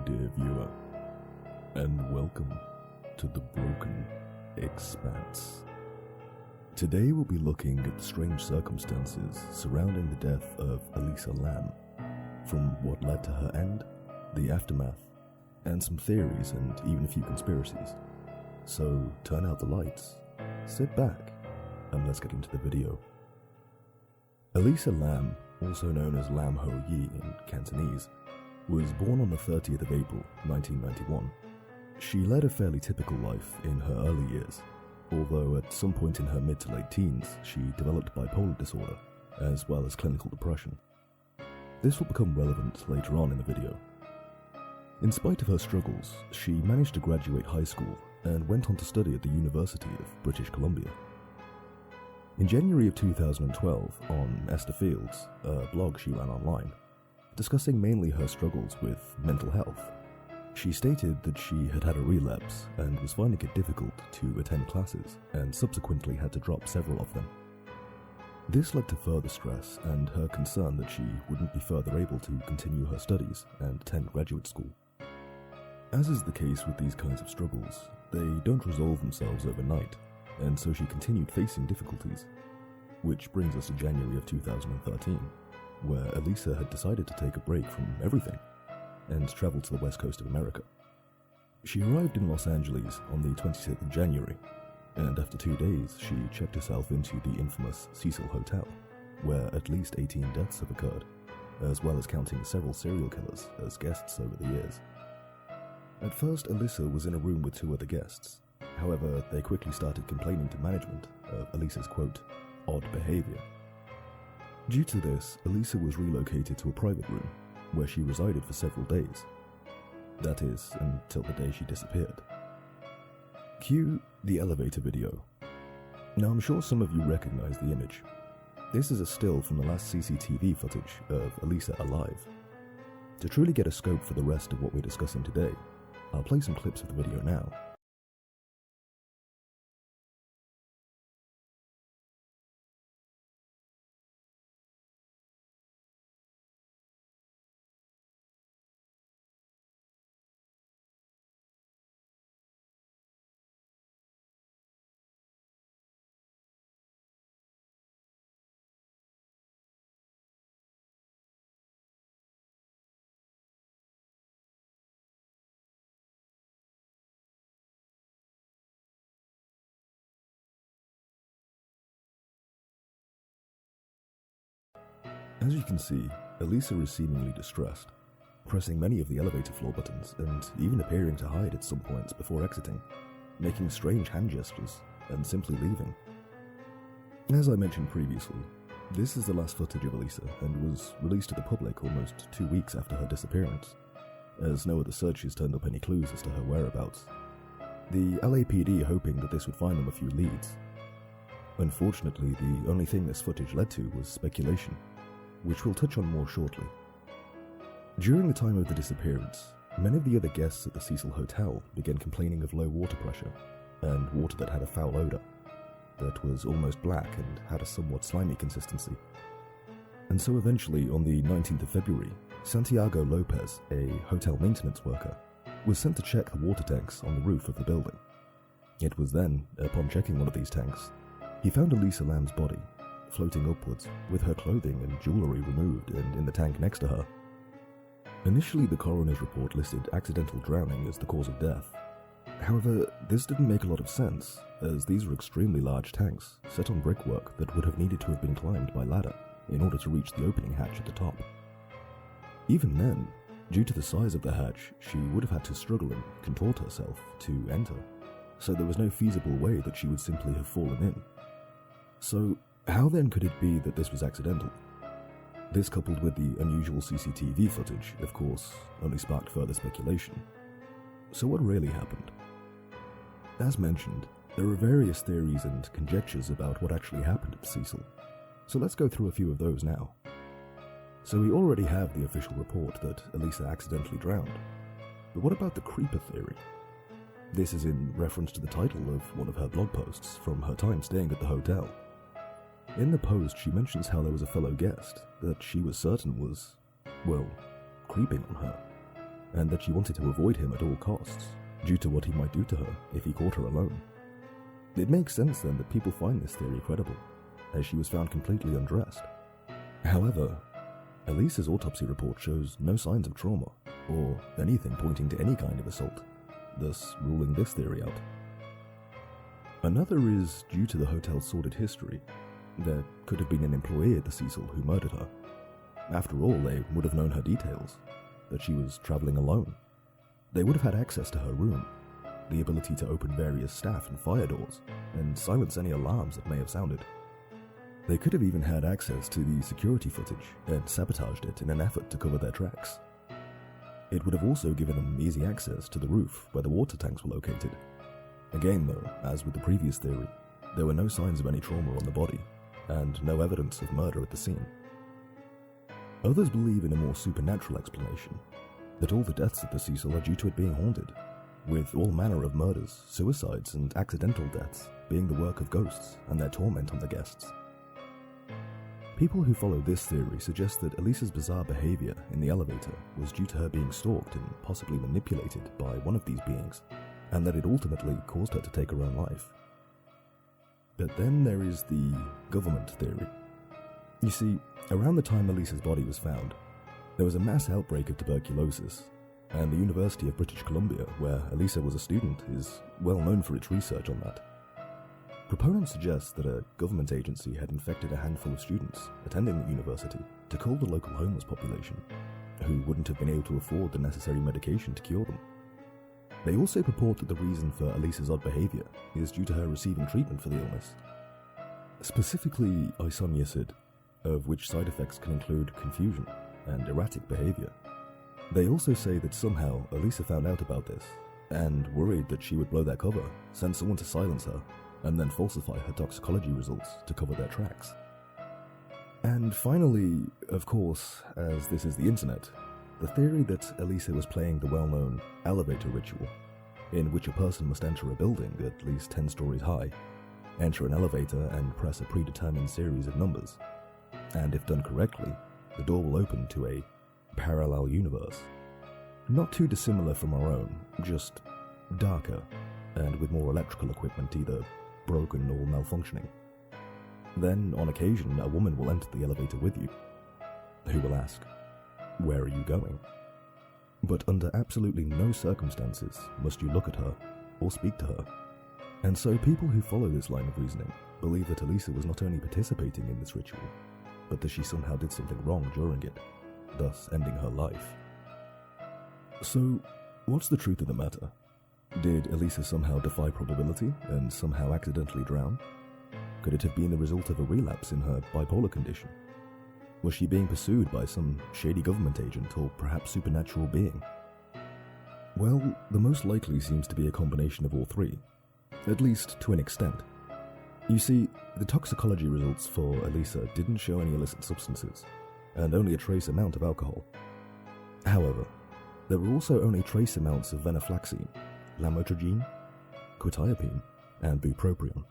dear viewer, and welcome to the Broken Expanse. Today we'll be looking at the strange circumstances surrounding the death of Elisa Lam, from what led to her end, the aftermath, and some theories and even a few conspiracies. So turn out the lights, sit back, and let's get into the video. Elisa Lam, also known as Lam Ho Yi in Cantonese, was born on the 30th of April 1991. She led a fairly typical life in her early years, although at some point in her mid to late teens she developed bipolar disorder, as well as clinical depression. This will become relevant later on in the video. In spite of her struggles, she managed to graduate high school and went on to study at the University of British Columbia. In January of 2012, on Esther Fields, a blog she ran online, discussing mainly her struggles with mental health, she stated that she had had a relapse and was finding it difficult to attend classes and subsequently had to drop several of them. This led to further stress and her concern that she wouldn't be further able to continue her studies and attend graduate school. As is the case with these kinds of struggles, they don't resolve themselves overnight, and so she continued facing difficulties. Which brings us to January of 2013, where Elisa had decided to take a break from everything and travel to the west coast of America. She arrived in Los Angeles on the 26th of January, and after 2 days she checked herself into the infamous Cecil Hotel, where at least 18 deaths have occurred, as well as counting several serial killers as guests over the years. At first, Elisa was in a room with 2 other guests. However, they quickly started complaining to management of Elisa's, quote, odd behavior. Due to this, Elisa was relocated to a private room, where she resided for several days. That is, until the day she disappeared. Cue the elevator video. Now I'm sure some of you recognize the image. This is a still from the last CCTV footage of Elisa alive. To truly get a scope for the rest of what we're discussing today, I'll play some clips of the video now. As you can see, Elisa is seemingly distressed, pressing many of the elevator floor buttons and even appearing to hide at some points before exiting, making strange hand gestures and simply leaving. As I mentioned previously, this is the last footage of Elisa and was released to the public almost 2 weeks after her disappearance, as no other searches turned up any clues as to her whereabouts, the LAPD hoping that this would find them a few leads. Unfortunately, the only thing this footage led to was speculation, which we'll touch on more shortly. During the time of the disappearance, many of the other guests at the Cecil Hotel began complaining of low water pressure and water that had a foul odor, that was almost black and had a somewhat slimy consistency. And so eventually, on the 19th of February, Santiago Lopez, a hotel maintenance worker, was sent to check the water tanks on the roof of the building. It was then, upon checking one of these tanks, he found Elisa Lam's body, floating upwards, with her clothing and jewellery removed and in the tank next to her. Initially, the coroner's report listed accidental drowning as the cause of death. However, this didn't make a lot of sense, as these were extremely large tanks, set on brickwork that would have needed to have been climbed by ladder in order to reach the opening hatch at the top. Even then, due to the size of the hatch, she would have had to struggle and contort herself to enter, so there was no feasible way that she would simply have fallen in. So, how then could it be that this was accidental? This, coupled with the unusual CCTV footage, of course, only sparked further speculation. So what really happened? As mentioned, there are various theories and conjectures about what actually happened at Cecil, so let's go through a few of those now. So we already have the official report that Elisa accidentally drowned, but what about the creeper theory? This is in reference to the title of one of her blog posts from her time staying at the hotel. In the post, she mentions how there was a fellow guest that she was certain was, well, creeping on her. and that she wanted to avoid him at all costs, due to what he might do to her if he caught her alone. It makes sense then that people find this theory credible, as she was found completely undressed. However, Elisa's autopsy report shows no signs of trauma, or anything pointing to any kind of assault, thus ruling this theory out. Another is due to the hotel's sordid history. There could have been an employee at the Cecil who murdered her. After all, they would have known her details, that she was travelling alone. They would have had access to her room, the ability to open various staff and fire doors, and silence any alarms that may have sounded. They could have even had access to the security footage and sabotaged it in an effort to cover their tracks. It would have also given them easy access to the roof where the water tanks were located. Again though, as with the previous theory, there were no signs of any trauma on the body, and no evidence of murder at the scene. Others believe in a more supernatural explanation, that all the deaths at the Cecil are due to it being haunted, with all manner of murders, suicides, and accidental deaths being the work of ghosts and their torment on the guests. People who follow this theory suggest that Elisa's bizarre behavior in the elevator was due to her being stalked and possibly manipulated by one of these beings, and that it ultimately caused her to take her own life. But then there is the government theory. You see, around the time Elisa's body was found, there was a mass outbreak of tuberculosis, and the University of British Columbia, where Elisa was a student, is well known for its research on that. Proponents suggest that a government agency had infected a handful of students attending the university to cull the local homeless population, who wouldn't have been able to afford the necessary medication to cure them. They also purport that the reason for Elisa's odd behavior is due to her receiving treatment for the illness, specifically isoniazid, of which side effects can include confusion and erratic behavior. They also say that somehow Elisa found out about this, and worried that she would blow their cover, sent someone to silence her, and then falsify her toxicology results to cover their tracks. And finally, of course, as this is the internet, the theory that Elisa was playing the well-known elevator ritual, in which a person must enter a building at least 10 stories high, enter an elevator and press a predetermined series of numbers, and if done correctly, the door will open to a parallel universe. Not too dissimilar from our own, just darker, and with more electrical equipment either broken or malfunctioning. Then, on occasion, a woman will enter the elevator with you, who will ask, "Where are you going?" But under absolutely no circumstances must you look at her or speak to her. And so people who follow this line of reasoning believe that Elisa was not only participating in this ritual, but that she somehow did something wrong during it, thus ending her life. So, what's the truth of the matter? Did Elisa somehow defy probability and somehow accidentally drown? Could it have been the result of a relapse in her bipolar condition? Was she being pursued by some shady government agent or perhaps supernatural being? Well, the most likely seems to be a combination of all three, at least to an extent. You see, the toxicology results for Elisa didn't show any illicit substances, and only a trace amount of alcohol. However, there were also only trace amounts of venlafaxine, lamotrigine, quetiapine, and bupropion.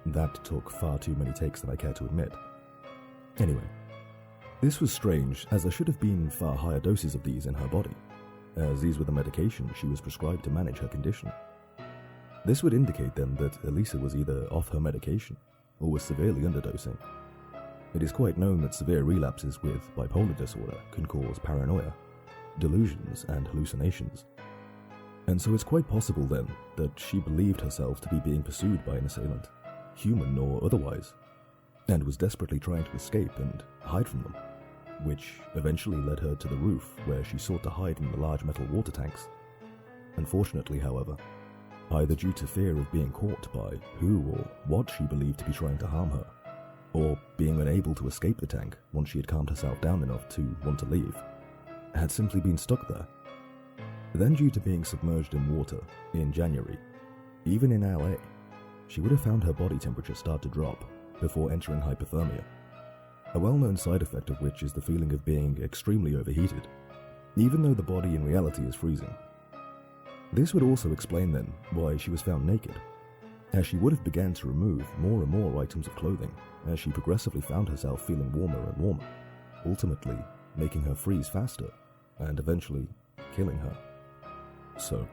That took far too many takes than I care to admit. Anyway, this was strange, as there should have been far higher doses of these in her body, as these were the medication she was prescribed to manage her condition. This would indicate then that Elisa was either off her medication or was severely underdosing. It is quite known that severe relapses with bipolar disorder can cause paranoia, delusions, and hallucinations. And so it's quite possible then that she believed herself to be being pursued by an assailant, human or otherwise, and was desperately trying to escape and hide from them, which eventually led her to the roof where she sought to hide in the large metal water tanks. Unfortunately, however, either due to fear of being caught by who or what she believed to be trying to harm her, or being unable to escape the tank once she had calmed herself down enough to want to leave, had simply been stuck there. Then, due to being submerged in water in January, even in LA, she would have found her body temperature start to drop before entering hypothermia, a well-known side effect of which is the feeling of being extremely overheated, even though the body in reality is freezing. This would also explain then why she was found naked, as she would have begun to remove more and more items of clothing as she progressively found herself feeling warmer and warmer, ultimately making her freeze faster and eventually killing her. So,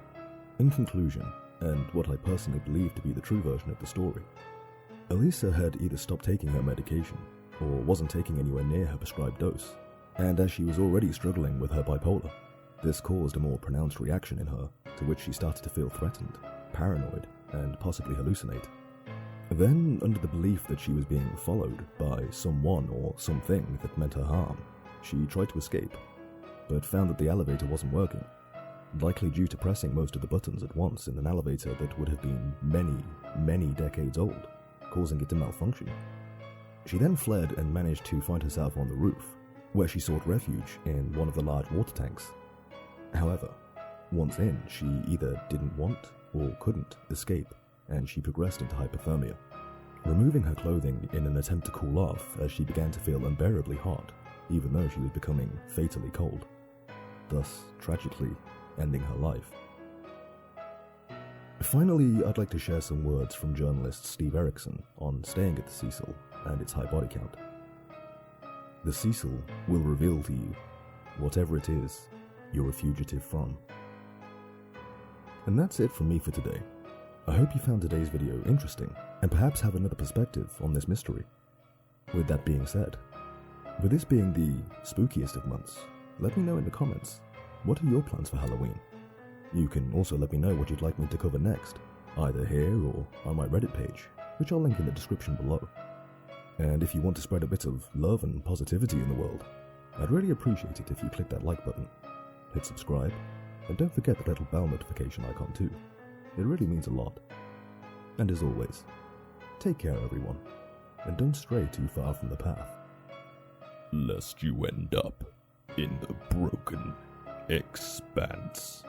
in conclusion, and what I personally believe to be the true version of the story, Elisa had either stopped taking her medication or wasn't taking anywhere near her prescribed dose, and as she was already struggling with her bipolar, this caused a more pronounced reaction in her, to which she started to feel threatened, paranoid, and possibly hallucinate. Then, under the belief that she was being followed by someone or something that meant her harm, she tried to escape, but found that the elevator wasn't working, likely due to pressing most of the buttons at once in an elevator that would have been many decades old, causing it to malfunction. She then fled and managed to find herself on the roof, where she sought refuge in one of the large water tanks. However, once in, she either didn't want or couldn't escape, and she progressed into hypothermia, removing her clothing in an attempt to cool off as she began to feel unbearably hot, even though she was becoming fatally cold, thus tragically ending her life. Finally, I'd like to share some words from journalist Steve Erickson on staying at the Cecil and its high body count. The Cecil will reveal to you, whatever it is, you're a fugitive from. And that's it from me for today. I hope you found today's video interesting and perhaps have another perspective on this mystery. With that being said, with this being the spookiest of months, let me know in the comments, what are your plans for Halloween? You can also let me know what you'd like me to cover next, either here or on my Reddit page, which I'll link in the description below. And if you want to spread a bit of love and positivity in the world, I'd really appreciate it if you click that like button, hit subscribe, and don't forget the little bell notification icon too. It really means a lot. And as always, take care everyone, and don't stray too far from the path, lest you end up in the broken expanse.